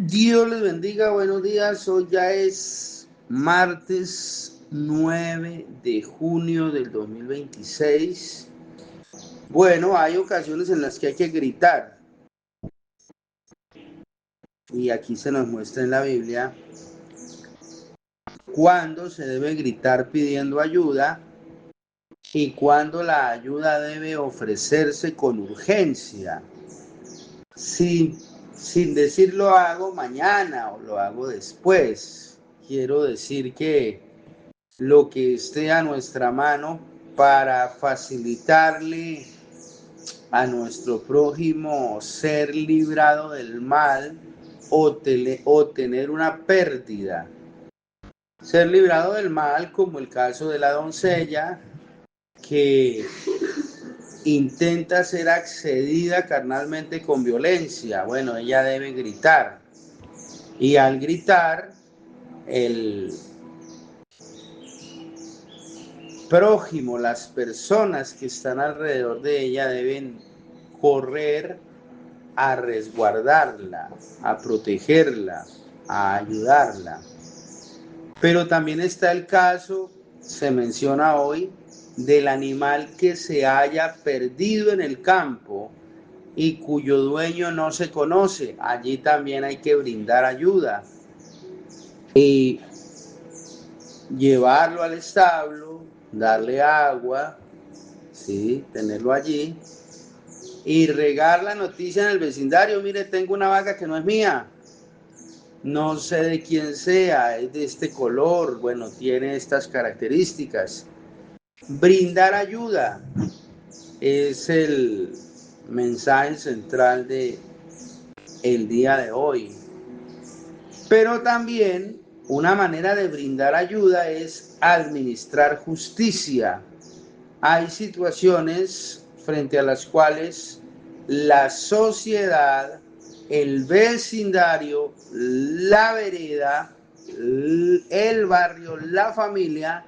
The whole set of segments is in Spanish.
Dios les bendiga, buenos días. Hoy ya es martes 9 de junio del 2026. Bueno, hay ocasiones en las que hay que gritar y aquí se nos muestra en la Biblia cuándo se debe gritar pidiendo ayuda y cuándo la ayuda debe ofrecerse con urgencia, sin, sin decir lo hago mañana o lo hago después. Quiero decir que lo que esté a nuestra mano para facilitarle a nuestro prójimo ser librado del mal o tener una pérdida. Ser librado del mal, como el caso de la doncella que intenta ser accedida carnalmente con violencia. Bueno, ella debe gritar. Y al gritar, el prójimo, las personas que están alrededor de ella deben correr a resguardarla, a protegerla, a ayudarla. Pero también está el caso, se menciona hoy, del animal que se haya perdido en el campo y cuyo dueño no se conoce. Allí también hay que brindar ayuda y llevarlo al establo, darle agua, ¿sí? Tenerlo allí y regar la noticia en el vecindario. Mire, tengo una vaca que no es mía, no sé de quién sea, es de este color, bueno, tiene estas características. Brindar ayuda es el mensaje central de el día de hoy. Pero también una manera de brindar ayuda es administrar justicia. Hay situaciones frente a las cuales la sociedad, el vecindario, la vereda, el barrio, la familia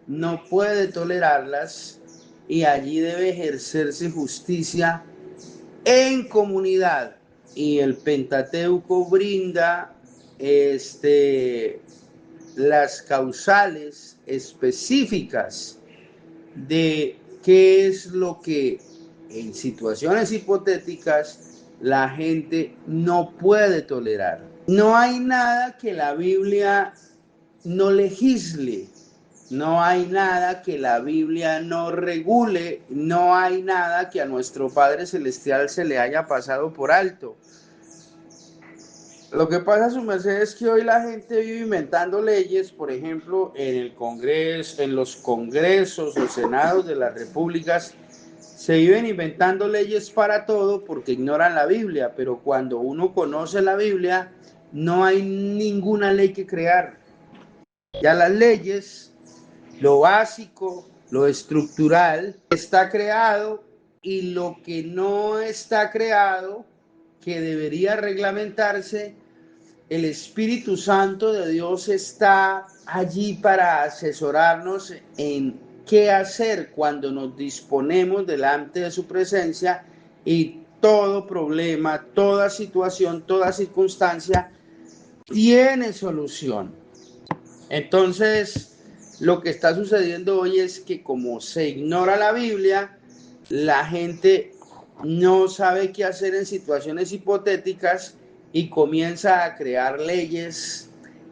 no puede tolerarlas y allí debe ejercerse justicia en comunidad. Y el Pentateuco brinda las causales específicas de qué es lo que en situaciones hipotéticas la gente no puede tolerar. No hay nada que la Biblia no legisle, no hay nada que la Biblia no regule, no hay nada que a nuestro Padre Celestial se le haya pasado por alto. Lo que pasa, su merced, es que hoy la gente vive inventando leyes, por ejemplo, en el Congreso, en los congresos o senados de las repúblicas, se viven inventando leyes para todo porque ignoran la Biblia, pero cuando uno conoce la Biblia, no hay ninguna ley que crear. Ya las leyes, lo básico, lo estructural, está creado y lo que no está creado, que debería reglamentarse, el Espíritu Santo de Dios está allí para asesorarnos en qué hacer cuando nos disponemos delante de su presencia y todo problema, toda situación, toda circunstancia tiene solución. Entonces, lo que está sucediendo hoy es que como se ignora la Biblia, la gente no sabe qué hacer en situaciones hipotéticas y comienza a crear leyes,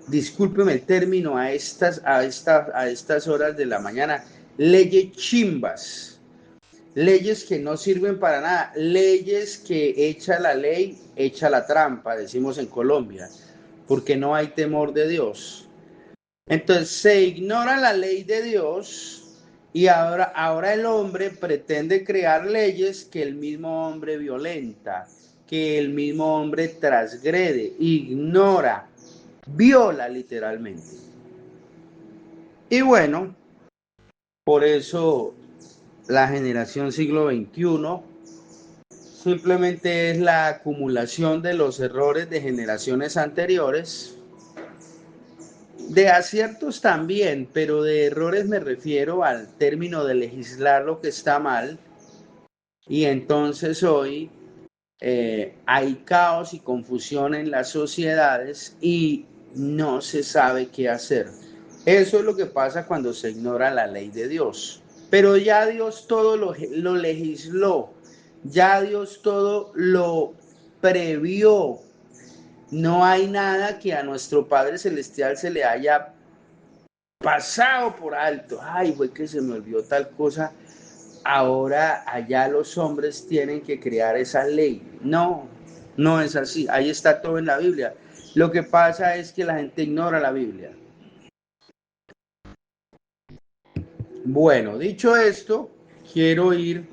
discúlpeme el término, a estas horas de la mañana, leyes chimbas, leyes que no sirven para nada, leyes que echa la ley, echa la trampa, decimos en Colombia, porque no hay temor de Dios. Entonces se ignora la ley de Dios y ahora el hombre pretende crear leyes que el mismo hombre violenta, que el mismo hombre transgrede, ignora, viola literalmente. Y bueno, por eso la generación siglo XXI simplemente es la acumulación de los errores de generaciones anteriores. De aciertos también, pero de errores me refiero al término de legislar lo que está mal. Y entonces hoy hay caos y confusión en las sociedades y no se sabe qué hacer. Eso es lo que pasa cuando se ignora la ley de Dios. Pero ya Dios todo lo legisló, ya Dios todo lo previó. No hay nada que a nuestro Padre Celestial se le haya pasado por alto. Ay, fue que se me olvidó tal cosa. Ahora allá los hombres tienen que crear esa ley. No, no es así. Ahí está todo en la Biblia. Lo que pasa es que la gente ignora la Biblia. Bueno, dicho esto, quiero ir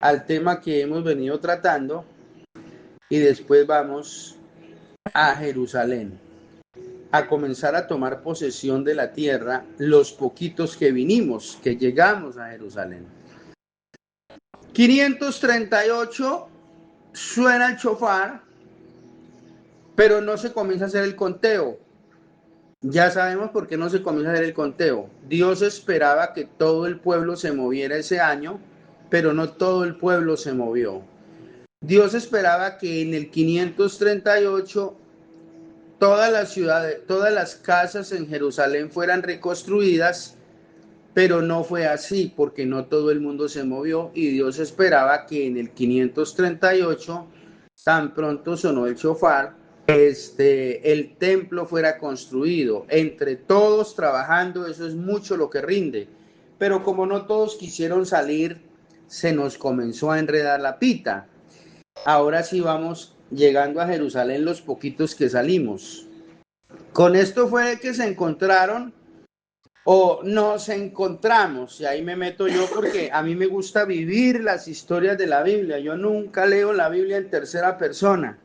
al tema que hemos venido tratando y después vamos a Jerusalén, a comenzar a tomar posesión de la tierra los poquitos que vinimos, que llegamos a Jerusalén. 538 suena el shofar, pero no se comienza a hacer el conteo. Ya sabemos por qué no se comienza a hacer el conteo. Dios esperaba que todo el pueblo se moviera ese año, pero no todo el pueblo se movió. Dios esperaba que en el 538 todas las ciudades, todas las casas en Jerusalén fueran reconstruidas, pero no fue así porque no todo el mundo se movió y Dios esperaba que en el 538, tan pronto sonó el shofar, el templo fuera construido, entre todos trabajando. Eso es mucho lo que rinde, pero como no todos quisieron salir, se nos comenzó a enredar la pita. Ahora sí vamos llegando a Jerusalén los poquitos que salimos. Con esto fue que se encontraron o nos encontramos, y ahí me meto yo porque a mí me gusta vivir las historias de la Biblia. Yo nunca leo la Biblia en tercera persona.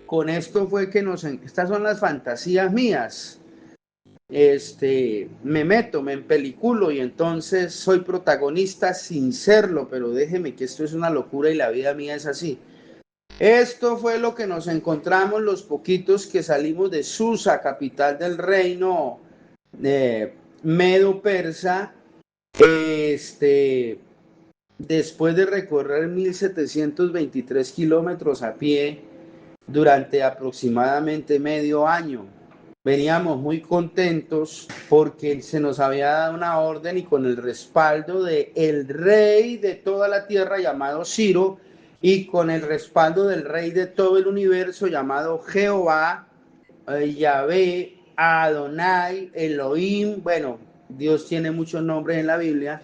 Con esto fue que estas son las fantasías mías. Me meto, me empeliculo y entonces soy protagonista sin serlo, pero déjeme que esto es una locura y la vida mía es así. Esto fue lo que nos encontramos los poquitos que salimos de Susa, capital del reino Medo-Persa, después de recorrer 1723 kilómetros a pie durante aproximadamente medio año. Veníamos muy contentos porque se nos había dado una orden y con el respaldo de el rey de toda la tierra llamado Ciro y con el respaldo del rey de todo el universo llamado Jehová, Yahvé, Adonai, Elohim. Bueno, Dios tiene muchos nombres en la Biblia.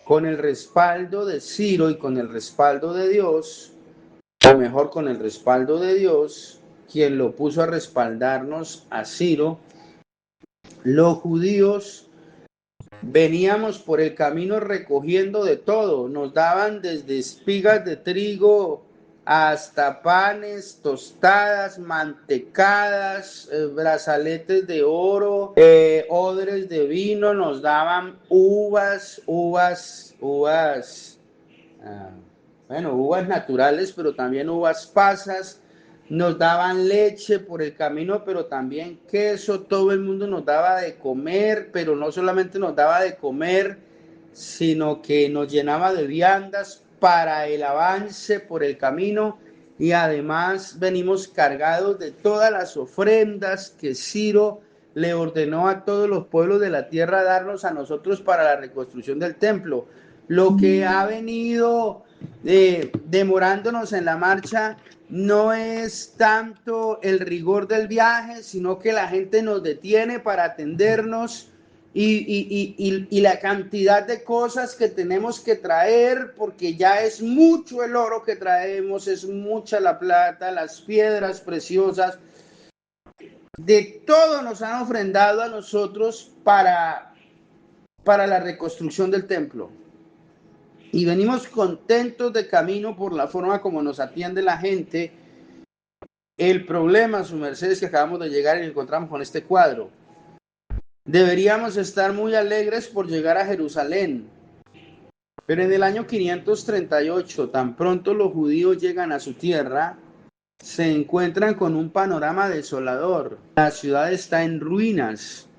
Con el respaldo de Ciro y con el respaldo de Dios, o mejor con el respaldo de Dios, quien lo puso a respaldarnos a Ciro, los judíos veníamos por el camino recogiendo de todo. Nos daban desde espigas de trigo hasta panes, tostadas, mantecadas, brazaletes de oro, odres de vino. Nos daban uvas, bueno, uvas naturales, pero también uvas pasas. Nos daban leche por el camino, pero también queso. Todo el mundo nos daba de comer, pero no solamente nos daba de comer, sino que nos llenaba de viandas para el avance por el camino. Y además venimos cargados de todas las ofrendas que Ciro le ordenó a todos los pueblos de la tierra darnos a nosotros para la reconstrucción del templo. Lo que ha venido demorándonos en la marcha no es tanto el rigor del viaje, sino que la gente nos detiene para atendernos y la cantidad de cosas que tenemos que traer, porque ya es mucho el oro que traemos, es mucha la plata, las piedras preciosas, de todo nos han ofrendado a nosotros para la reconstrucción del templo. Y venimos contentos de camino por la forma como nos atiende la gente. El problema, su merced, es que acabamos de llegar y nos encontramos con este cuadro. Deberíamos estar muy alegres por llegar a Jerusalén, pero en el año 538, tan pronto los judíos llegan a su tierra, se encuentran con un panorama desolador. La ciudad está en ruinas.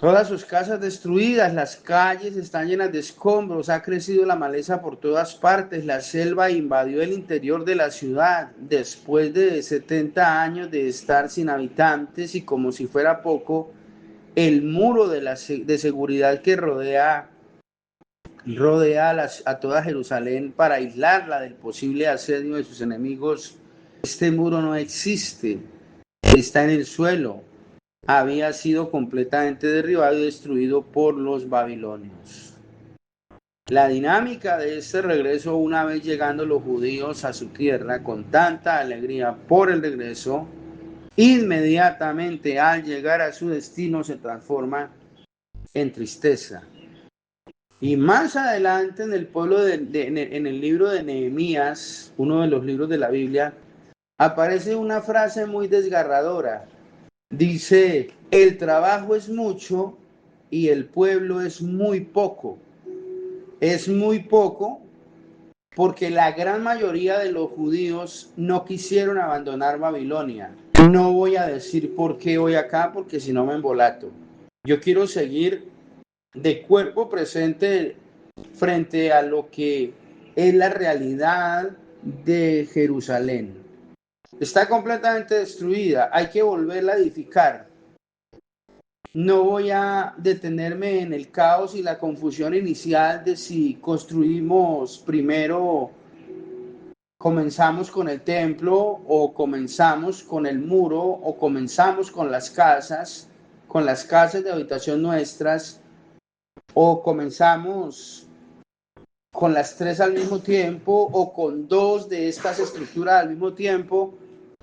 Todas sus casas destruidas, las calles están llenas de escombros, ha crecido la maleza por todas partes, la selva invadió el interior de la ciudad. Después de 70 años de estar sin habitantes y como si fuera poco, el muro de seguridad que rodea a toda Jerusalén para aislarla del posible asedio de sus enemigos. Este muro no existe, está en el suelo. Había sido completamente derribado y destruido por los babilonios. La dinámica de este regreso, una vez llegando los judíos a su tierra con tanta alegría por el regreso, inmediatamente al llegar a su destino se transforma en tristeza. Y más adelante en el pueblo en el libro de Nehemías, uno de los libros de la Biblia, aparece una frase muy desgarradora. Dice, el trabajo es mucho y el pueblo es muy poco. Es muy poco porque la gran mayoría de los judíos no quisieron abandonar Babilonia. No voy a decir por qué hoy acá, porque si no me embolato. Yo quiero seguir de cuerpo presente frente a lo que es la realidad de Jerusalén. Está completamente destruida, hay que volverla a edificar. No voy a detenerme en el caos y la confusión inicial de si construimos primero, comenzamos con el templo o comenzamos con el muro o comenzamos con las casas de habitación nuestras o comenzamos con las tres al mismo tiempo o con dos de estas estructuras al mismo tiempo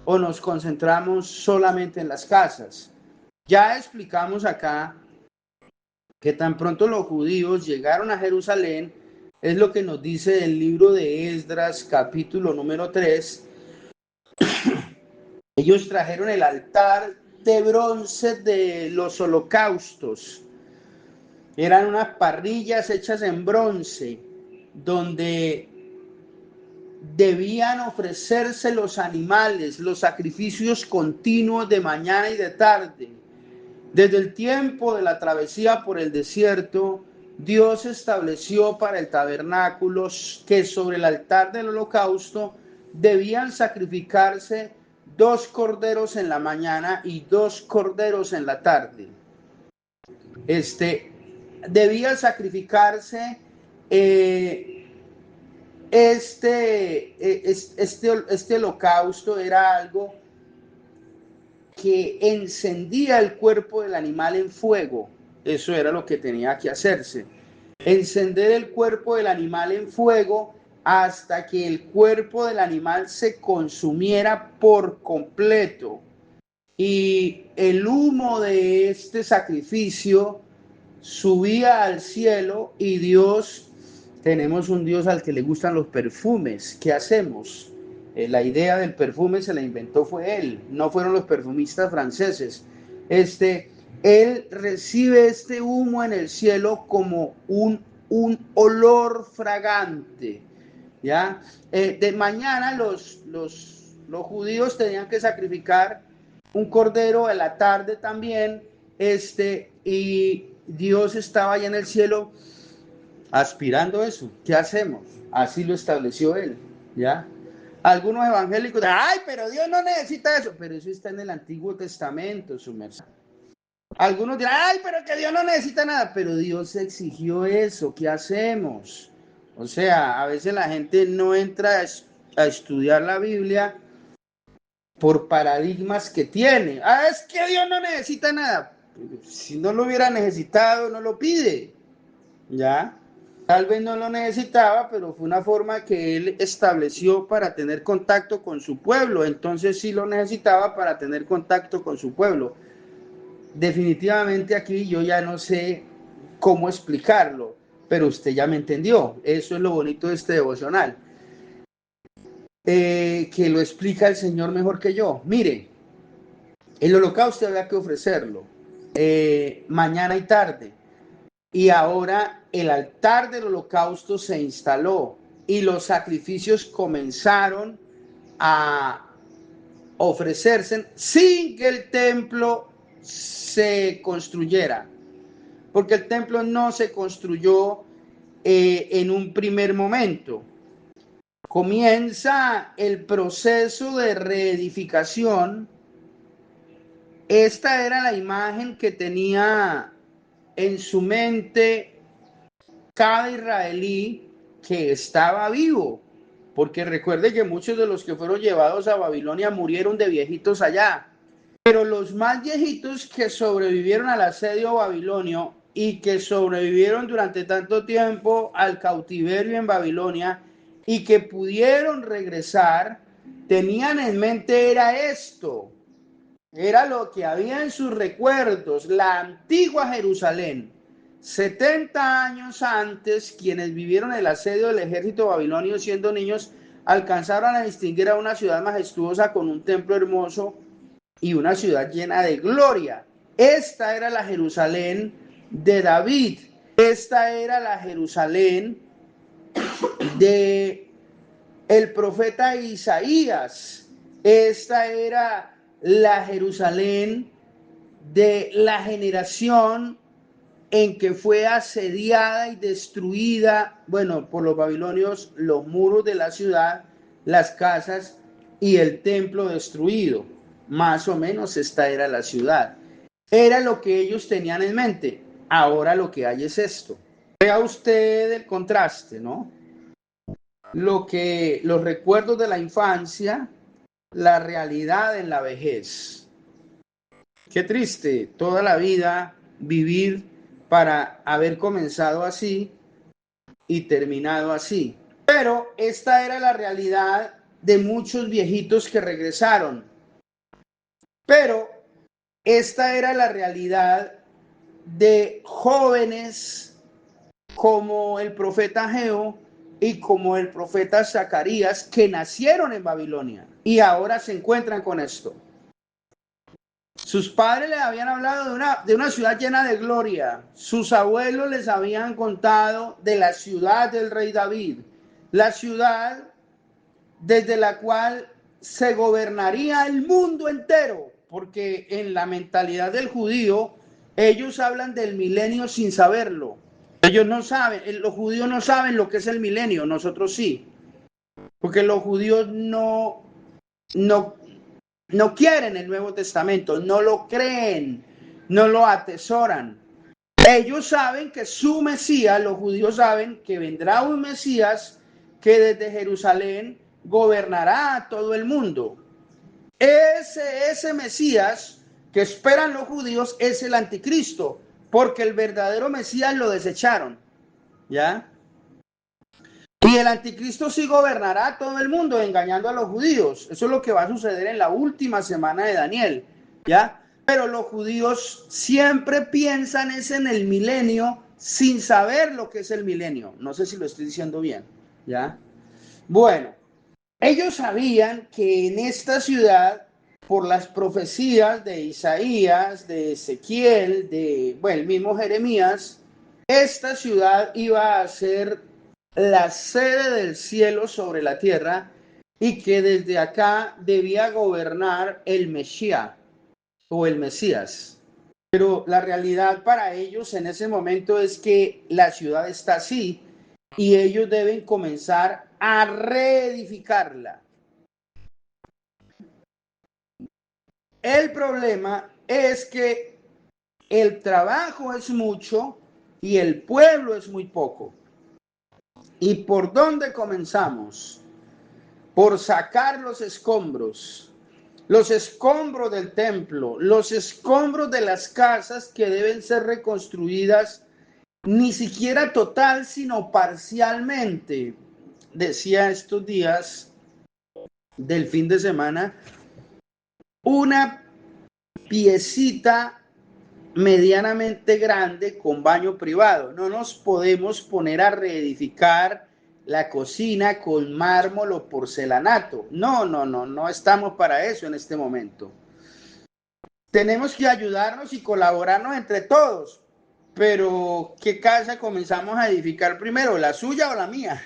o nos concentramos solamente en las casas. Ya explicamos acá que tan pronto los judíos llegaron a Jerusalén, es lo que nos dice el libro de Esdras, capítulo número 3. Ellos trajeron el altar de bronce de los holocaustos. Eran unas parrillas hechas en bronce, donde debían ofrecerse los animales, los sacrificios continuos de mañana y de tarde. Desde el tiempo de la travesía por el desierto, Dios estableció para el tabernáculo que sobre el altar del holocausto debían sacrificarse 2 corderos en la mañana y 2 corderos en la tarde. Debía sacrificarse este holocausto. Era algo que encendía el cuerpo del animal en fuego. Eso era lo que tenía que hacerse. Encender el cuerpo del animal en fuego hasta que el cuerpo del animal se consumiera por completo. Y el humo de este sacrificio subía al cielo y tenemos un Dios al que le gustan los perfumes. ¿Qué hacemos? La idea del perfume se la inventó fue él, no fueron los perfumistas franceses. Él recibe este humo en el cielo como un olor fragante. ¿Ya? De mañana los judíos tenían que sacrificar un cordero, a la tarde también, y Dios estaba allá en el cielo aspirando eso. ¿Qué hacemos? Así lo estableció él, ¿ya? Algunos evangélicos, ay, pero Dios no necesita eso, pero eso está en el Antiguo Testamento, su merced. Algunos dirán, ay, pero que Dios no necesita nada, pero Dios exigió eso, ¿qué hacemos? O sea, a veces la gente no entra a estudiar la Biblia por paradigmas que tiene. Ah, es que Dios no necesita nada. Si no lo hubiera necesitado, no lo pide. ¿Ya? Tal vez no lo necesitaba, pero fue una forma que él estableció para tener contacto con su pueblo. Entonces sí lo necesitaba para tener contacto con su pueblo. Definitivamente aquí yo ya no sé cómo explicarlo, pero usted ya me entendió. Eso es lo bonito de este devocional. Que lo explica el Señor mejor que yo. Mire, el holocausto había que ofrecerlo mañana y tarde. Y ahora el altar del holocausto se instaló y los sacrificios comenzaron a ofrecerse sin que el templo se construyera. porque el templo no se construyó en un primer momento. Comienza el proceso de reedificación. Esta era la imagen que tenía en su mente cada israelí que estaba vivo, porque recuerde que muchos de los que fueron llevados a Babilonia murieron de viejitos allá, pero los más viejitos que sobrevivieron al asedio babilonio y que sobrevivieron durante tanto tiempo al cautiverio en Babilonia y que pudieron regresar, tenían en mente era esto, era lo que había en sus recuerdos, la antigua Jerusalén. 70 años antes, quienes vivieron el asedio del ejército babilonio siendo niños, alcanzaron a distinguir a una ciudad majestuosa con un templo hermoso y una ciudad llena de gloria. Esta era la Jerusalén de David. Esta era la Jerusalén de el profeta Isaías. Esta era la Jerusalén de la generación en que fue asediada y destruida, bueno, por los babilonios, los muros de la ciudad, las casas y el templo destruido. Más o menos esta era la ciudad. Era lo que ellos tenían en mente. Ahora lo que hay es esto. Vea usted el contraste, ¿no? Los recuerdos de la infancia, la realidad en la vejez. Qué triste toda la vida vivir para haber comenzado así y terminado así. Pero esta era la realidad de muchos viejitos que regresaron. Pero esta era la realidad de jóvenes como el profeta Ageo y como el profeta Zacarías que nacieron en Babilonia y ahora se encuentran con esto. Sus padres les habían hablado de una ciudad llena de gloria. Sus abuelos les habían contado de la ciudad del rey David, la ciudad desde la cual se gobernaría el mundo entero, porque en la mentalidad del judío, ellos hablan del milenio sin saberlo. Ellos no saben, los judíos no saben lo que es el milenio, nosotros sí, porque los judíos no quieren el Nuevo Testamento, no lo creen, no lo atesoran. Ellos saben que su Mesías, los judíos saben que vendrá un Mesías que desde Jerusalén gobernará a todo el mundo. Ese Mesías que esperan los judíos es el anticristo, porque el verdadero Mesías lo desecharon, ¿ya? Y el anticristo sí gobernará a todo el mundo engañando a los judíos. Eso es lo que va a suceder en la última semana de Daniel, ¿ya? Pero los judíos siempre piensan es en el milenio sin saber lo que es el milenio. No sé si lo estoy diciendo bien, ¿ya? Bueno, ellos sabían que en esta ciudad, por las profecías de Isaías, de Ezequiel, el mismo Jeremías, esta ciudad iba a ser la sede del cielo sobre la tierra y que desde acá debía gobernar el Mesías o el Mesías. Pero la realidad para ellos en ese momento es que la ciudad está así y ellos deben comenzar a reedificarla. El problema es que el trabajo es mucho y el pueblo es muy poco. ¿Y por dónde comenzamos? Por sacar los escombros del templo, los escombros de las casas que deben ser reconstruidas, ni siquiera total, sino parcialmente. Decía estos días del fin de semana, una piecita medianamente grande con baño privado. No nos podemos poner a reedificar la cocina con mármol o porcelanato. No estamos para eso en este momento. Tenemos que ayudarnos y colaborarnos entre todos. Pero, ¿qué casa comenzamos a edificar primero? ¿La suya o la mía?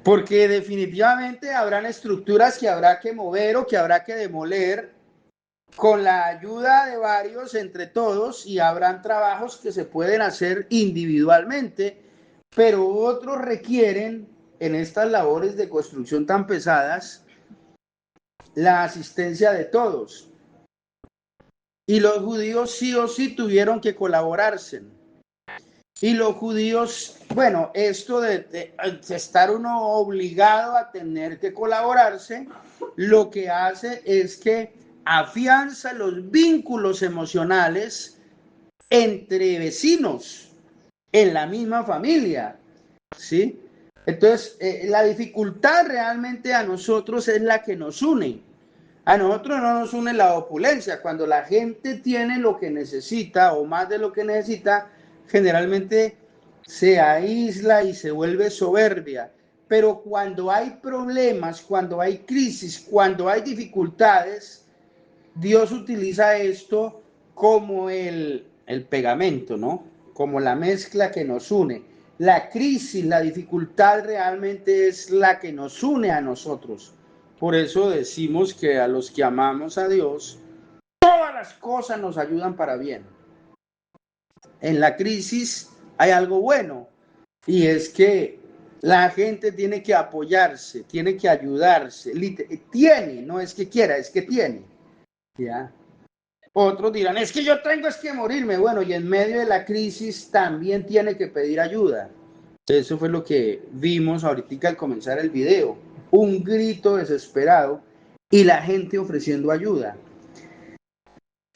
Porque definitivamente habrán estructuras que habrá que mover o que habrá que demoler con la ayuda de varios entre todos, y habrán trabajos que se pueden hacer individualmente, pero otros requieren en estas labores de construcción tan pesadas la asistencia de todos. Y los judíos sí o sí tuvieron que colaborarse. Y los judíos, bueno, esto de estar uno obligado a tener que colaborarse, lo que hace es que afianza los vínculos emocionales entre vecinos en la misma familia, ¿sí? Entonces, la dificultad realmente a nosotros es la que nos une. A nosotros no nos une la opulencia. Cuando la gente tiene lo que necesita o más de lo que necesita, generalmente se aísla y se vuelve soberbia. Pero cuando hay problemas, cuando hay crisis, cuando hay dificultades, Dios utiliza esto como el pegamento, ¿no? Como la mezcla que nos une. La crisis, la dificultad realmente es la que nos une a nosotros. Por eso decimos que a los que amamos a Dios, todas las cosas nos ayudan para bien. En la crisis hay algo bueno, y es que la gente tiene que apoyarse, tiene que ayudarse. Tiene, no es que quiera, es que tiene. ¿Ya? Otros dirán, es que yo tengo es que morirme. Bueno, y en medio de la crisis también tiene que pedir ayuda. Eso fue lo que vimos ahorita al comenzar el video. Un grito desesperado y la gente ofreciendo ayuda.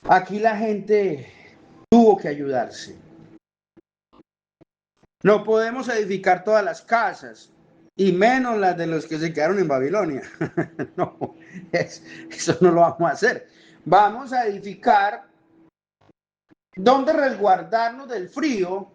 Aquí la gente tuvo que ayudarse. No podemos edificar todas las casas, y menos las de los que se quedaron en Babilonia. No, eso no lo vamos a hacer. Vamos a edificar donde resguardarnos del frío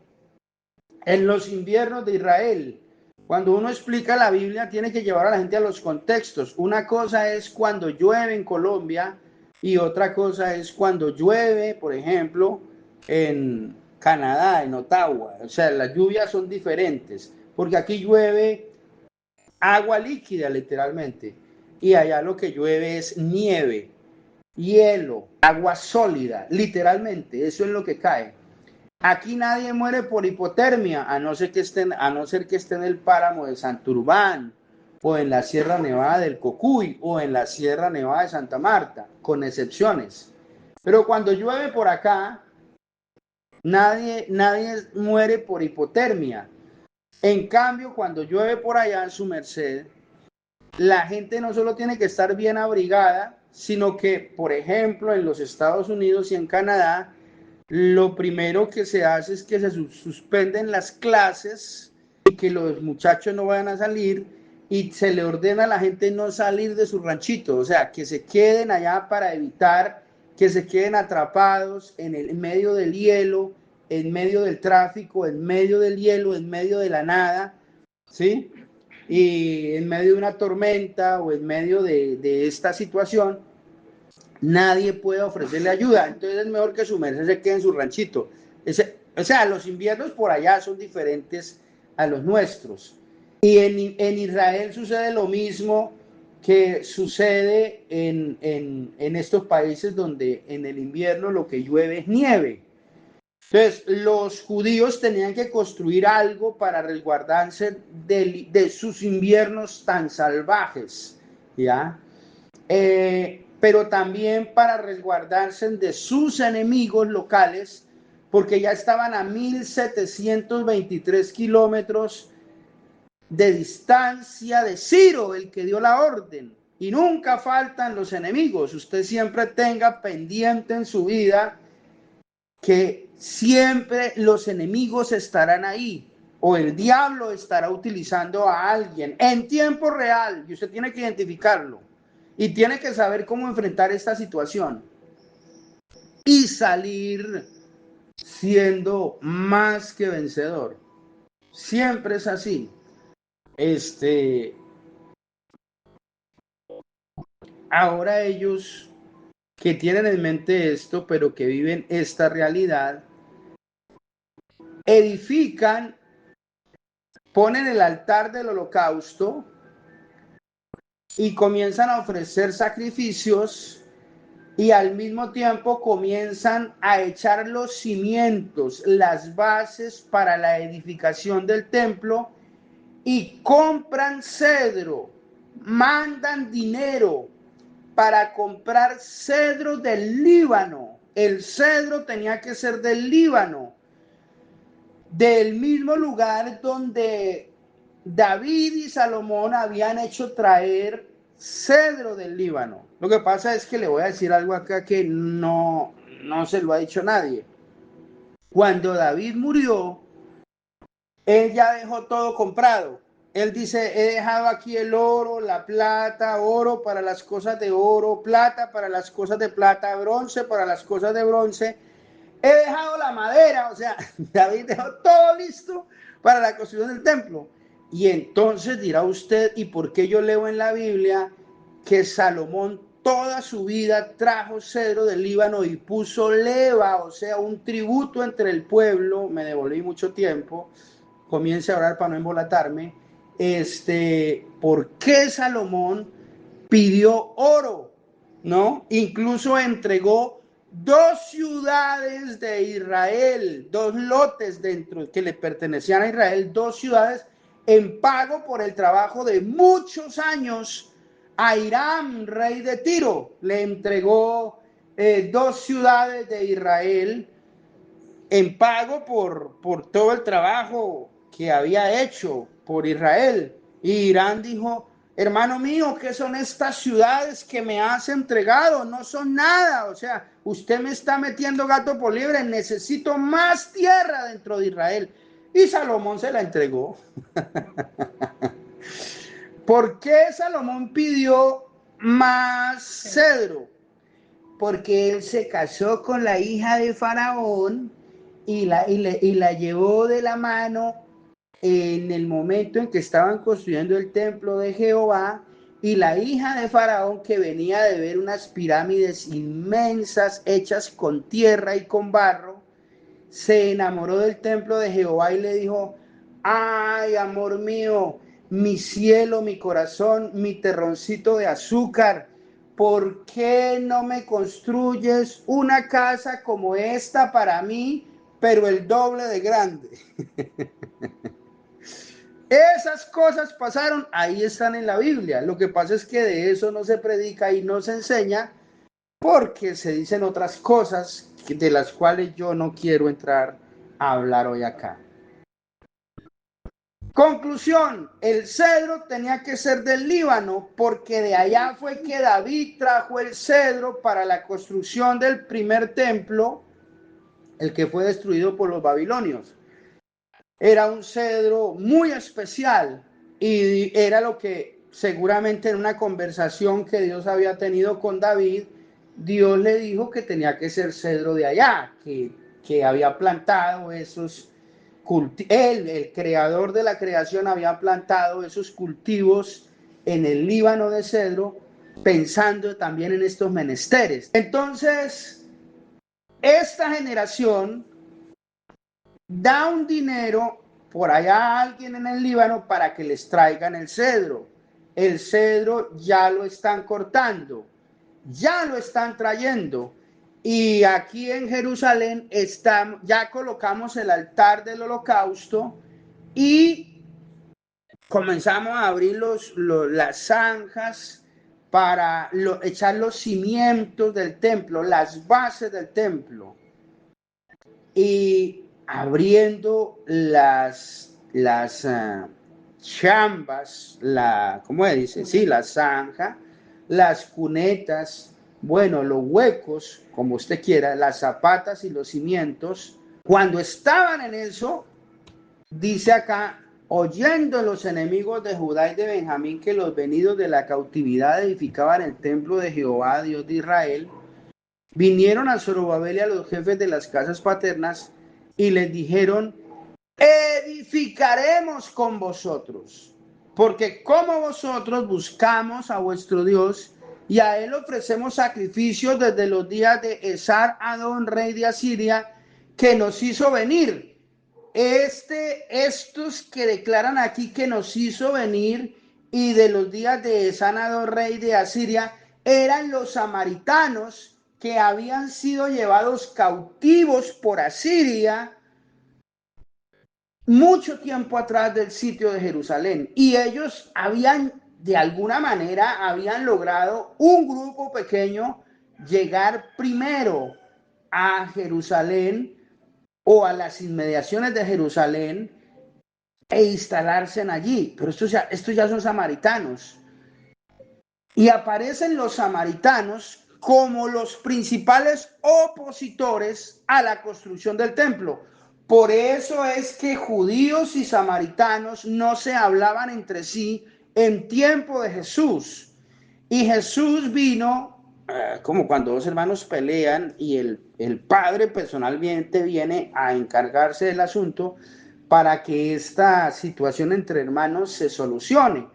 en los inviernos de Israel. Cuando uno explica la Biblia, tiene que llevar a la gente a los contextos. Una cosa es cuando llueve en Colombia y otra cosa es cuando llueve, por ejemplo, en Canadá, en Ottawa. O sea, las lluvias son diferentes, porque aquí llueve agua líquida, literalmente, y allá lo que llueve es nieve, hielo, agua sólida, literalmente, eso es lo que cae. Aquí nadie muere por hipotermia, a no ser que esté en el páramo de Santurbán, o en la Sierra Nevada del Cocuy, o en la Sierra Nevada de Santa Marta, con excepciones. Pero cuando llueve por acá, nadie muere por hipotermia. En cambio, cuando llueve por allá en su merced, la gente no solo tiene que estar bien abrigada, sino que, por ejemplo, en los Estados Unidos y en Canadá, lo primero que se hace es que se suspenden las clases y que los muchachos no vayan a salir, y se le ordena a la gente no salir de su ranchito, o sea, que se queden allá para evitar que se queden atrapados en medio del hielo, en medio del tráfico, en medio del hielo, en medio de la nada, ¿sí? Y en medio de una tormenta o en medio de esta situación, nadie puede ofrecerle ayuda. Entonces es mejor que su merced se quede en su ranchito. O sea, los inviernos por allá son diferentes a los nuestros. Y en Israel sucede lo mismo que sucede en estos países donde en el invierno lo que llueve es nieve. Entonces, los judíos tenían que construir algo para resguardarse de sus inviernos tan salvajes, ¿ya? Pero también para resguardarse de sus enemigos locales, porque ya estaban a 1723 kilómetros de distancia de Ciro, el que dio la orden. Y nunca faltan los enemigos. Usted siempre tenga pendiente en su vida que siempre los enemigos estarán ahí, o el diablo estará utilizando a alguien en tiempo real, y usted tiene que identificarlo y tiene que saber cómo enfrentar esta situación y salir siendo más que vencedor. Siempre es así. Ahora ellos que tienen en mente esto, pero que viven esta realidad, edifican, ponen el altar del holocausto y comienzan a ofrecer sacrificios y al mismo tiempo comienzan a echar los cimientos, las bases para la edificación del templo y compran cedro, mandan dinero para comprar cedro del Líbano. El cedro tenía que ser del Líbano, del mismo lugar donde David y Salomón habían hecho traer cedro del Líbano. Lo que pasa es que le voy a decir algo acá que no se lo ha dicho nadie. Cuando David murió, él ya dejó todo comprado. Él dice, he dejado aquí el oro, la plata, oro para las cosas de oro, plata para las cosas de plata, bronce para las cosas de bronce. He dejado la madera, o sea, David dejó todo listo para la construcción del templo. Y entonces dirá usted, ¿y por qué yo leo en la Biblia que Salomón toda su vida trajo cedro del Líbano y puso leva, o sea, un tributo entre el pueblo? Me devolví mucho tiempo, comience a orar para no embolatarme. ¿Por qué Salomón pidió oro? ¿No? Incluso entregó 2 ciudades de Israel, 2 lotes dentro que le pertenecían a Israel, 2 ciudades en pago por el trabajo de muchos años a Hiram, rey de Tiro. Le entregó 2 ciudades de Israel en pago por todo el trabajo que había hecho por Israel. Y Irán dijo, hermano mío, ¿qué son estas ciudades que me has entregado? No son nada, o sea, usted me está metiendo gato por liebre, necesito más tierra dentro de Israel. Y Salomón se la entregó. ¿Por qué Salomón pidió más cedro? Porque él se casó con la hija de Faraón y la llevó de la mano en el momento en que estaban construyendo el templo de Jehová, y la hija de Faraón, que venía de ver unas pirámides inmensas hechas con tierra y con barro, se enamoró del templo de Jehová y le dijo, ay, amor mío, mi cielo, mi corazón, mi terroncito de azúcar, ¿por qué no me construyes una casa como esta para mí, pero el doble de grande? Esas cosas pasaron, ahí están en la Biblia. Lo que pasa es que de eso no se predica y no se enseña porque se dicen otras cosas de las cuales yo no quiero entrar a hablar hoy acá. Conclusión, el cedro tenía que ser del Líbano porque de allá fue que David trajo el cedro para la construcción del primer templo, el que fue destruido por los babilonios. Era un cedro muy especial y era lo que seguramente en una conversación que Dios había tenido con David, Dios le dijo que tenía que ser cedro de allá, que había plantado esos él, el creador de la creación, había plantado esos cultivos en el Líbano de cedro, pensando también en estos menesteres. Entonces, esta generación da un dinero por allá a alguien en el Líbano para que les traigan el cedro. El cedro ya lo están cortando, ya lo están trayendo. Y aquí en Jerusalén ya colocamos el altar del holocausto y comenzamos a abrir las zanjas para echar los cimientos del templo, las bases del templo. Y abriendo las chambas, ¿cómo se dice? Sí, la zanja, las cunetas, bueno, los huecos, como usted quiera, las zapatas y los cimientos. Cuando estaban en eso, dice acá, oyendo los enemigos de Judá y de Benjamín que los venidos de la cautividad edificaban el templo de Jehová, Dios de Israel, vinieron a Zorobabel y a los jefes de las casas paternas y les dijeron, edificaremos con vosotros, porque como vosotros buscamos a vuestro Dios y a él ofrecemos sacrificios desde los días de Esar Adón, rey de Asiria, que nos hizo venir. Estos que declaran aquí que nos hizo venir y de los días de Esar Adón, rey de Asiria, eran los samaritanos que habían sido llevados cautivos por Asiria mucho tiempo atrás del sitio de Jerusalén, y ellos habían, de alguna manera, habían logrado un grupo pequeño llegar primero a Jerusalén o a las inmediaciones de Jerusalén e instalarse allí. Pero estos ya son samaritanos. Y aparecen los samaritanos como los principales opositores a la construcción del templo. Por eso es que judíos y samaritanos no se hablaban entre sí en tiempo de Jesús. Y Jesús vino, como cuando dos hermanos pelean y el padre personalmente viene a encargarse del asunto para que esta situación entre hermanos se solucione.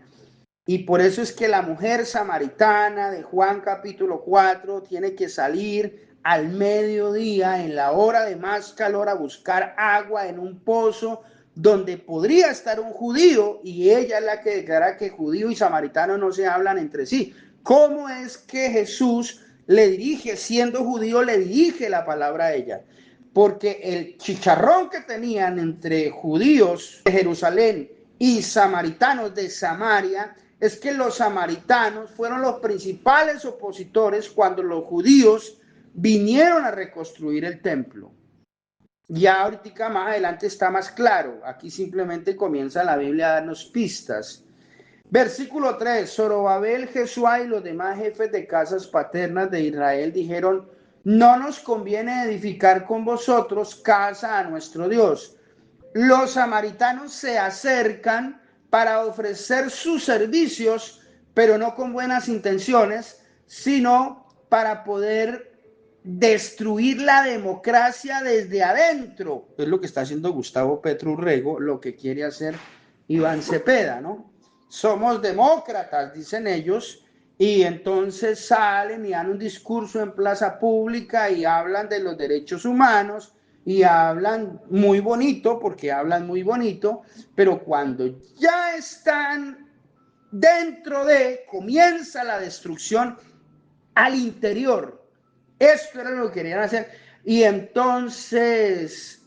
Y por eso es que la mujer samaritana de Juan capítulo 4 tiene que salir al mediodía, en la hora de más calor, a buscar agua en un pozo donde podría estar un judío, y ella es la que declara que judío y samaritano no se hablan entre sí. ¿Cómo es que Jesús le dirige, siendo judío, le dirige la palabra a ella? Porque el chicharrón que tenían entre judíos de Jerusalén y samaritanos de Samaria es que los samaritanos fueron los principales opositores cuando los judíos vinieron a reconstruir el templo. Ya ahorita más adelante está más claro. Aquí simplemente comienza la Biblia a darnos pistas. Versículo 3. Zorobabel, Jesuá y los demás jefes de casas paternas de Israel dijeron: no nos conviene edificar con vosotros casa a nuestro Dios. Los samaritanos se acercan para ofrecer sus servicios, pero no con buenas intenciones, sino para poder destruir la democracia desde adentro. Es lo que está haciendo Gustavo Petro Urrego, lo que quiere hacer Iván Cepeda, ¿no? Somos demócratas, dicen ellos, y entonces salen y dan un discurso en plaza pública y hablan de los derechos humanos y hablan muy bonito, porque hablan muy bonito, pero cuando ya están dentro de, comienza la destrucción al interior. Esto era lo que querían hacer. Y entonces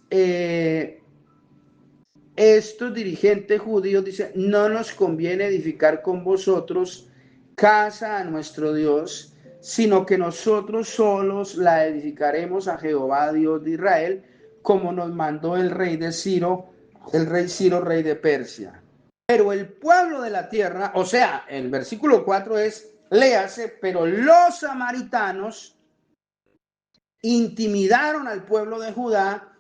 estos dirigentes judíos dicen: no nos conviene edificar con vosotros casa a nuestro Dios, sino que nosotros solos la edificaremos a Jehová, Dios de Israel, como nos mandó el rey Ciro, rey de Persia. Pero el pueblo de la tierra, o sea, el versículo 4 es, léase, pero los samaritanos intimidaron al pueblo de Judá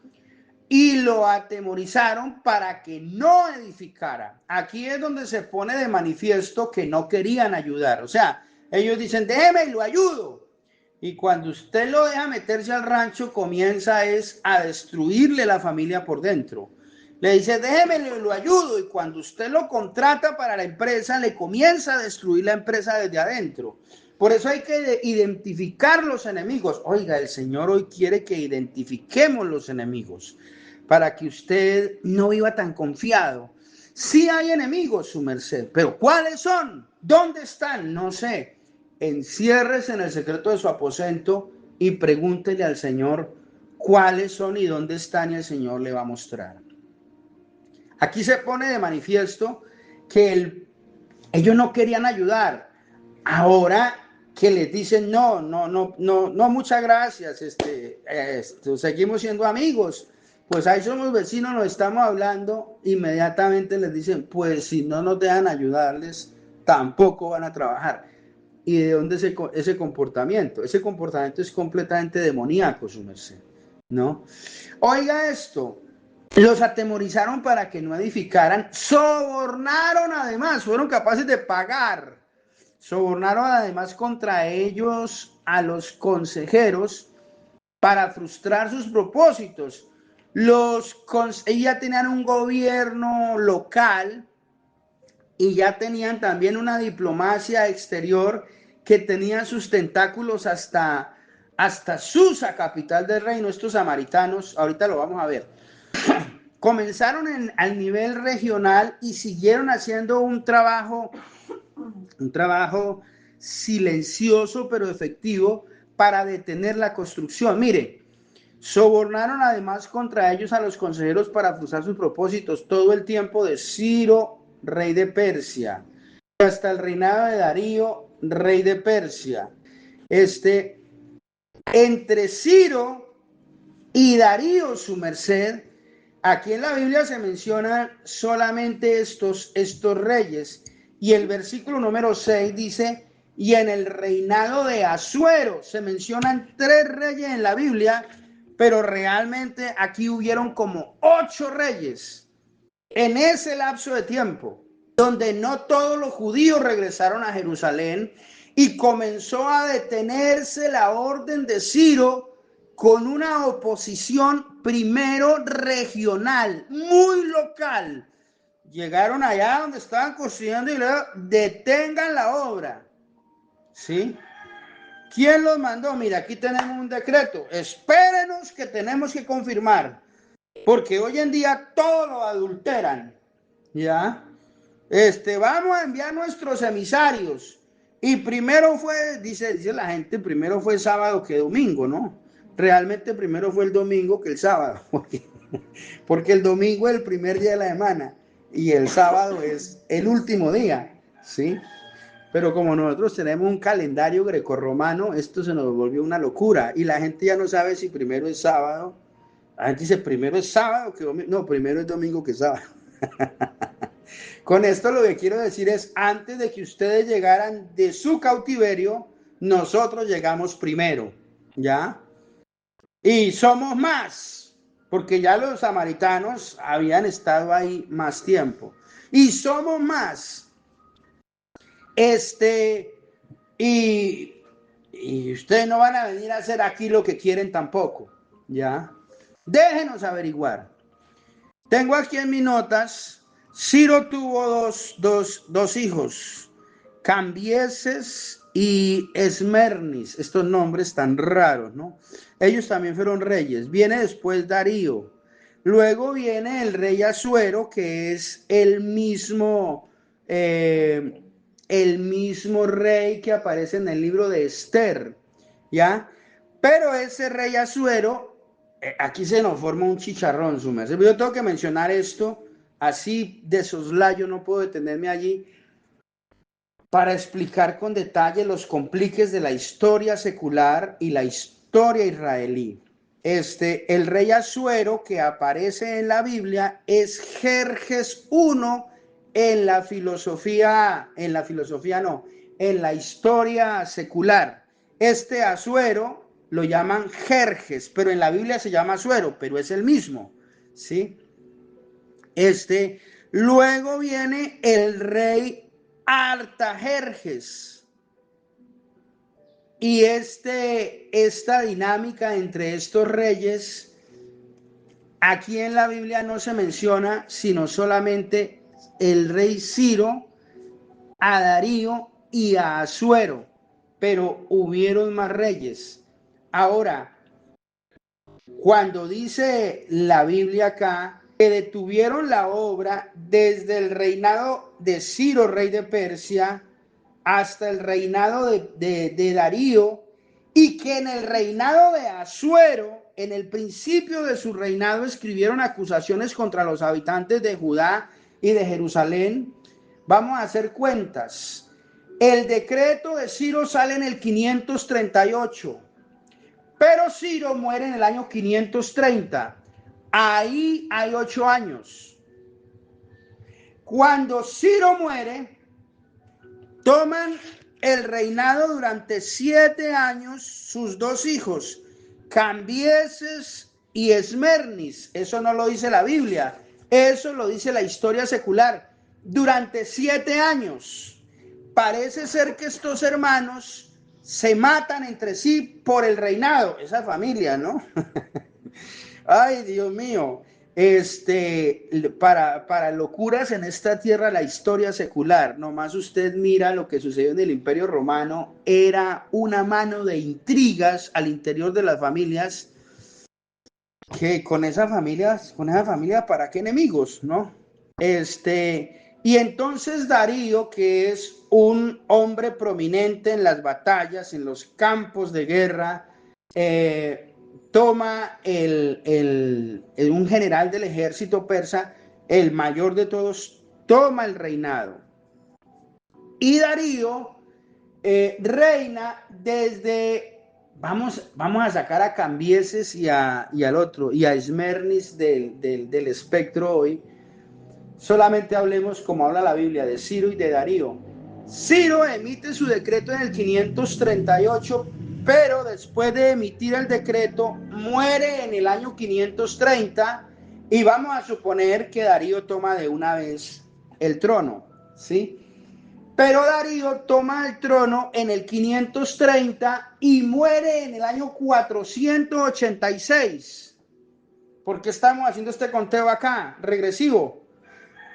y lo atemorizaron para que no edificara. Aquí es donde se pone de manifiesto que no querían ayudar. O sea, ellos dicen: déjeme y lo ayudo. Y cuando usted lo deja meterse al rancho, comienza a destruirle la familia por dentro. Le dice: déjeme y lo ayudo. Y cuando usted lo contrata para la empresa, le comienza a destruir la empresa desde adentro. Por eso hay que identificar los enemigos. Oiga, el Señor hoy quiere que identifiquemos los enemigos para que usted no viva tan confiado. Sí hay enemigos, su merced, pero ¿cuáles son? ¿Dónde están? No sé. Enciérrese en el secreto de su aposento y pregúntele al Señor cuáles son y dónde están, y el Señor le va a mostrar. Aquí se pone de manifiesto que ellos no querían ayudar. Ahora que les dicen: no, muchas gracias, seguimos siendo amigos, pues ahí somos vecinos, nos estamos hablando, inmediatamente les dicen: pues si no nos dejan ayudarles, tampoco van a trabajar. ¿Y de dónde ese comportamiento? Ese comportamiento es completamente demoníaco, su merced, ¿no? Oiga esto. Los atemorizaron para que no edificaran, sobornaron además, fueron capaces de pagar, sobornaron además contra ellos a los consejeros para frustrar sus propósitos. Ellos ya tenían un gobierno local y ya tenían también una diplomacia exterior que tenía sus tentáculos hasta Susa, capital del reino. Estos samaritanos, ahorita lo vamos a ver, comenzaron al nivel regional y siguieron haciendo un trabajo silencioso pero efectivo para detener la construcción. Mire, sobornaron además contra ellos a los consejeros para frustrar sus propósitos todo el tiempo de Ciro, rey de Persia, hasta el reinado de Darío, rey de Persia. Entre Ciro y Darío, su merced, aquí en la Biblia se mencionan solamente estos reyes. Y el versículo número 6 dice, y en el reinado de Asuero, se mencionan 3 reyes en la Biblia, pero realmente aquí hubieron como 8 reyes en ese lapso de tiempo, donde no todos los judíos regresaron a Jerusalén y comenzó a detenerse la orden de Ciro con una oposición primero regional, muy local. Llegaron allá donde estaban construyendo y luego detengan la obra. ¿Sí? ¿Quién los mandó? Mira, aquí tenemos un decreto. Espérenos que tenemos que confirmar. Porque hoy en día todo lo adulteran. ¿Ya? Vamos a enviar nuestros emisarios. Y primero fue, dice la gente, primero fue sábado que domingo, ¿no? Realmente primero fue el domingo que el sábado. Porque el domingo es el primer día de la semana. Y el sábado es el último día. ¿Sí? Pero como nosotros tenemos un calendario grecorromano, esto se nos volvió una locura. Y la gente ya no sabe si primero es sábado. La gente dice primero es sábado que domingo. No, primero es domingo que sábado. Con esto lo que quiero decir es, antes de que ustedes llegaran de su cautiverio, nosotros llegamos primero. ¿Ya? Y somos más, porque ya los samaritanos habían estado ahí más tiempo. Y somos más. Y ustedes no van a venir a hacer aquí lo que quieren tampoco, ¿ya? Déjenos averiguar. Tengo aquí en mis notas, Ciro tuvo dos hijos, Cambieses y Esmernis, estos nombres tan raros, ¿no? Ellos también fueron reyes. Viene después Darío. Luego viene el rey Asuero, que es el mismo rey que aparece en el libro de Esther, ¿ya? Pero ese rey Asuero, aquí se nos forma un chicharrón, su merced. Yo tengo que mencionar esto, así de soslayo, no puedo detenerme allí, para explicar con detalle los compliques de la historia secular y la historia israelí. El rey Asuero que aparece en la Biblia es Jerjes I en la historia secular. Asuero lo llaman Jerjes, pero en la Biblia se llama Asuero, pero es el mismo, ¿sí? Luego viene el rey Artajerjes. Y esta dinámica entre estos reyes, aquí en la Biblia no se menciona, sino solamente el rey Ciro, a Darío y a Asuero, pero hubieron más reyes. Ahora, cuando dice la Biblia acá, que detuvieron la obra desde el reinado de Ciro, rey de Persia, hasta el reinado de Darío, y que en el reinado de Asuero, en el principio de su reinado, escribieron acusaciones contra los habitantes de Judá y de Jerusalén. Vamos a hacer cuentas. El decreto de Ciro sale en el 538, pero Ciro muere en el año 530. Ahí hay 8 años. Cuando Ciro muere, toman el reinado durante 7 años sus 2 hijos, Cambieses y Esmernis. Eso no lo dice la Biblia, eso lo dice la historia secular. Durante 7 años. Parece ser que estos hermanos se matan entre sí por el reinado, esa familia, ¿no? Ay, Dios mío. Para locuras en esta tierra, la historia secular, nomás usted mira lo que sucedió en el Imperio Romano, era una mano de intrigas al interior de las familias, que con esa familia, ¿para qué enemigos, no? Y entonces Darío, que es un hombre prominente en las batallas, en los campos de guerra, toma un general del ejército persa, el mayor de todos, toma el reinado. Y Darío reina desde, vamos a sacar a Cambises y al otro, y a Esmernis del espectro hoy. Solamente hablemos, como habla la Biblia, de Ciro y de Darío. Ciro emite su decreto en el 538, pero después de emitir el decreto muere en el año 530, y vamos a suponer que Darío toma de una vez el trono, ¿sí? Pero Darío toma el trono en el 530 y muere en el año 486. ¿Por qué estamos haciendo este conteo acá, regresivo?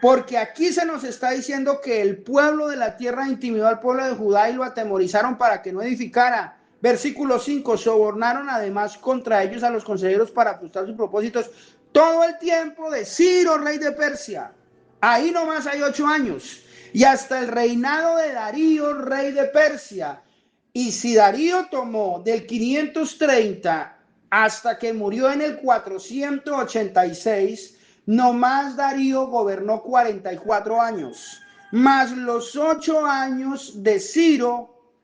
Porque aquí se nos está diciendo que el pueblo de la tierra intimidó al pueblo de Judá y lo atemorizaron para que no edificara. Versículo 5, sobornaron además contra ellos a los consejeros para frustrar sus propósitos todo el tiempo de Ciro, rey de Persia. Ahí nomás hay 8 años. Y hasta el reinado de Darío, rey de Persia. Y si Darío tomó del 530 hasta que murió en el 486, nomás Darío gobernó 44 años, más los 8 años de Ciro,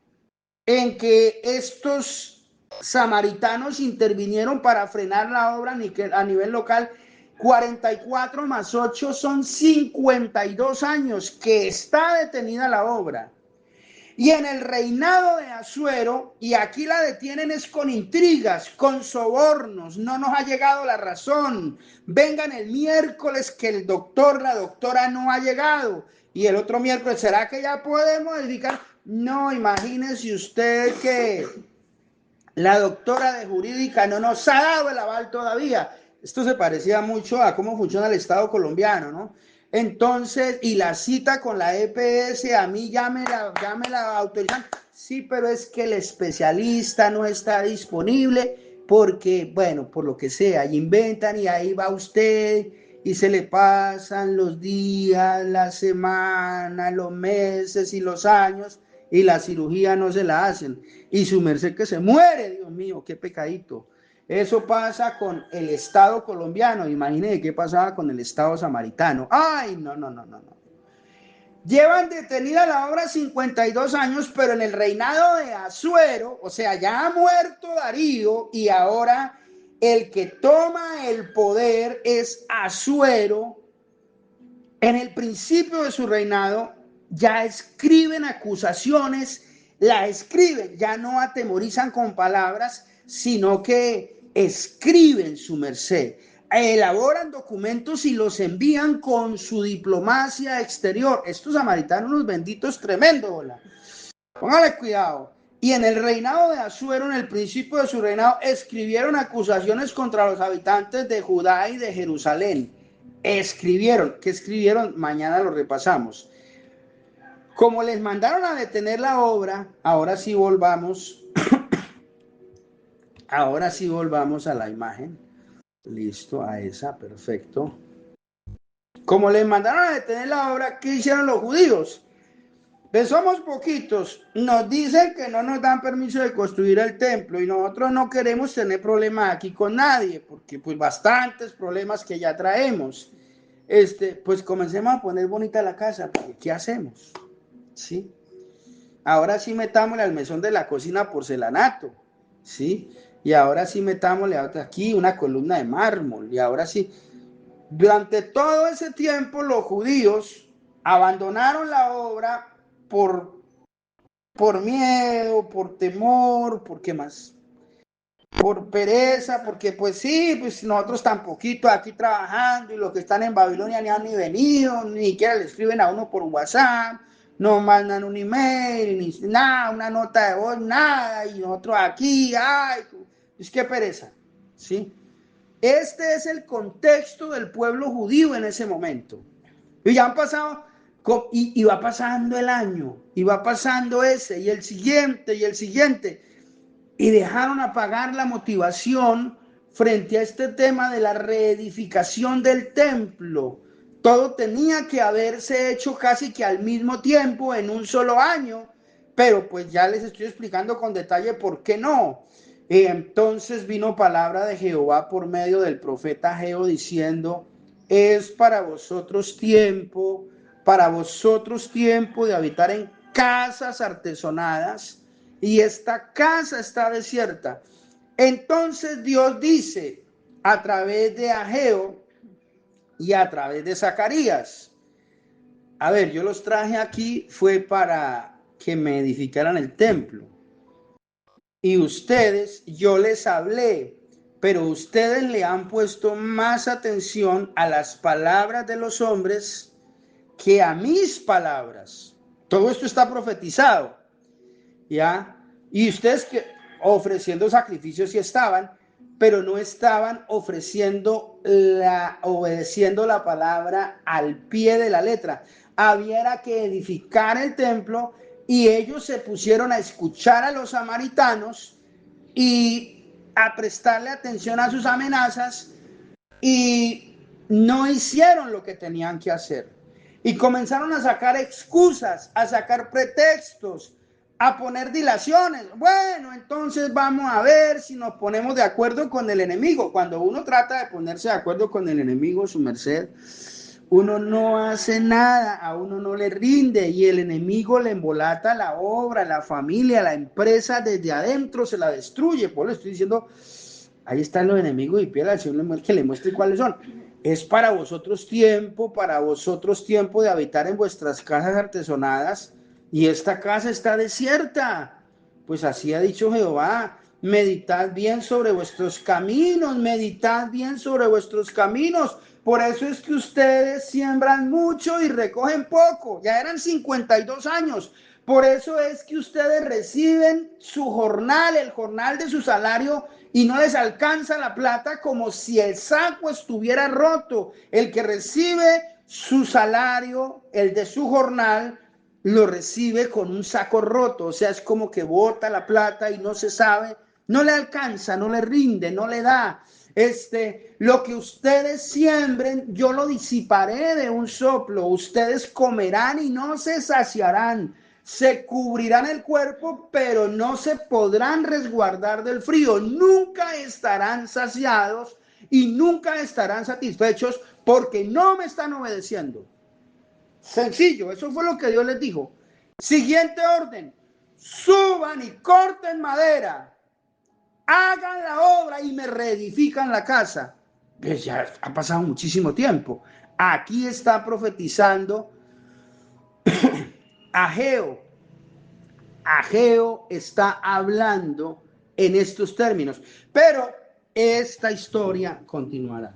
en que estos samaritanos intervinieron para frenar la obra a nivel local. 44 más 8 son 52 años que está detenida la obra. Y en el reinado de Asuero, y aquí la detienen es con intrigas, con sobornos, no nos ha llegado la razón, vengan el miércoles que el doctor, la doctora no ha llegado, y el otro miércoles, ¿será que ya podemos edificar? No, imagínese usted que la doctora de jurídica no nos ha dado el aval todavía. Esto se parecía mucho a cómo funciona el Estado colombiano, ¿no? Entonces, y la cita con la EPS, a mí ya me la autorizan. Sí, pero es que el especialista no está disponible porque, bueno, por lo que sea, inventan y ahí va usted y se le pasan los días, las semanas, los meses y los años y la cirugía no se la hacen. Y su merced que se muere, Dios mío, qué pecadito. Eso pasa con el Estado colombiano. Imagínense qué pasaba con el Estado samaritano. Ay, no. Llevan detenida la obra 52 años, pero en el reinado de Asuero, o sea, ya ha muerto Darío y ahora el que toma el poder es Asuero. En el principio de su reinado ya escriben acusaciones, la escriben, ya no atemorizan con palabras, sino que escriben su merced, elaboran documentos y los envían con su diplomacia exterior. Estos samaritanos, unos benditos tremendos, ¿verdad? Póngale cuidado. Y en el reinado de Asuero, en el principio de su reinado, escribieron acusaciones contra los habitantes de Judá y de Jerusalén. Escribieron, ¿qué escribieron? Mañana lo repasamos. Como les mandaron a detener la obra, ahora sí volvamos a la imagen. Listo, a esa, perfecto. Como les mandaron a detener la obra, ¿qué hicieron los judíos? Pues somos poquitos, nos dicen que no nos dan permiso de construir el templo y nosotros no queremos tener problemas aquí con nadie, porque pues bastantes problemas que ya traemos. Pues comencemos a poner bonita la casa, porque ¿qué hacemos? ¿Sí? Ahora sí metámosle al mesón de la cocina porcelanato, ¿sí? Y ahora sí metámosle aquí una columna de mármol, y ahora sí. Durante todo ese tiempo los judíos abandonaron la obra por miedo, por temor, ¿por qué más? Por pereza, porque pues sí, pues nosotros tan poquito aquí trabajando y los que están en Babilonia ni han ni venido, ni siquiera le escriben a uno por WhatsApp, no mandan un email, ni nada, una nota de voz, nada, y nosotros aquí, ay, es que pereza, ¿sí? Este es el contexto del pueblo judío en ese momento. Y ya han pasado, y va pasando el año, y va pasando ese, y el siguiente, y dejaron apagar la motivación frente a este tema de la reedificación del templo. todo tenía que haberse hecho casi que al mismo tiempo, en un solo año, pero pues ya les estoy explicando con detalle por qué no. Entonces vino palabra de Jehová por medio del profeta Ageo diciendo, es para vosotros tiempo de habitar en casas artesonadas, y esta casa está desierta. Entonces Dios dice a través de Ageo y a través de Zacarías. A ver, yo los traje aquí fue para que me edificaran el templo. Y ustedes, yo les hablé, pero ustedes le han puesto más atención a las palabras de los hombres que a mis palabras. Todo esto está profetizado, ¿ya? Y ustedes que ofreciendo sacrificios sí estaban, pero no estaban obedeciendo la palabra al pie de la letra. Había que edificar el templo y ellos se pusieron a escuchar a los samaritanos y a prestarle atención a sus amenazas y no hicieron lo que tenían que hacer. Y comenzaron a sacar excusas, a sacar pretextos, a poner dilaciones. Bueno, entonces vamos a ver si nos ponemos de acuerdo con el enemigo. Cuando uno trata de ponerse de acuerdo con el enemigo, su merced, uno no hace nada, a uno no le rinde y el enemigo le embolata la obra, la familia, la empresa, desde adentro se la destruye. Por eso estoy diciendo, ahí están los enemigos y pídale al Señor que le muestre cuáles son. Es para vosotros tiempo de habitar en vuestras casas artesonadas, y esta casa está desierta. Pues así ha dicho Jehová, meditad bien sobre vuestros caminos, meditad bien sobre vuestros caminos. Por eso es que ustedes siembran mucho y recogen poco. Ya eran 52 años. Por eso es que ustedes reciben su jornal, el jornal de su salario, y no les alcanza la plata, como si el saco estuviera roto. El que recibe su salario, el de su jornal, lo recibe con un saco roto. O sea, es como que bota la plata y no se sabe, no le alcanza, no le rinde, no le da. Lo que ustedes siembren, yo lo disiparé de un soplo. Ustedes comerán y no se saciarán. Se cubrirán el cuerpo, pero no se podrán resguardar del frío. Nunca estarán saciados y nunca estarán satisfechos porque no me están obedeciendo. Sencillo, eso fue lo que Dios les dijo. Siguiente orden: suban y corten madera, hagan la obra y me reedifican la casa. Pues ya ha pasado muchísimo tiempo. Aquí está profetizando Ageo. Ageo está hablando en estos términos, pero esta historia continuará.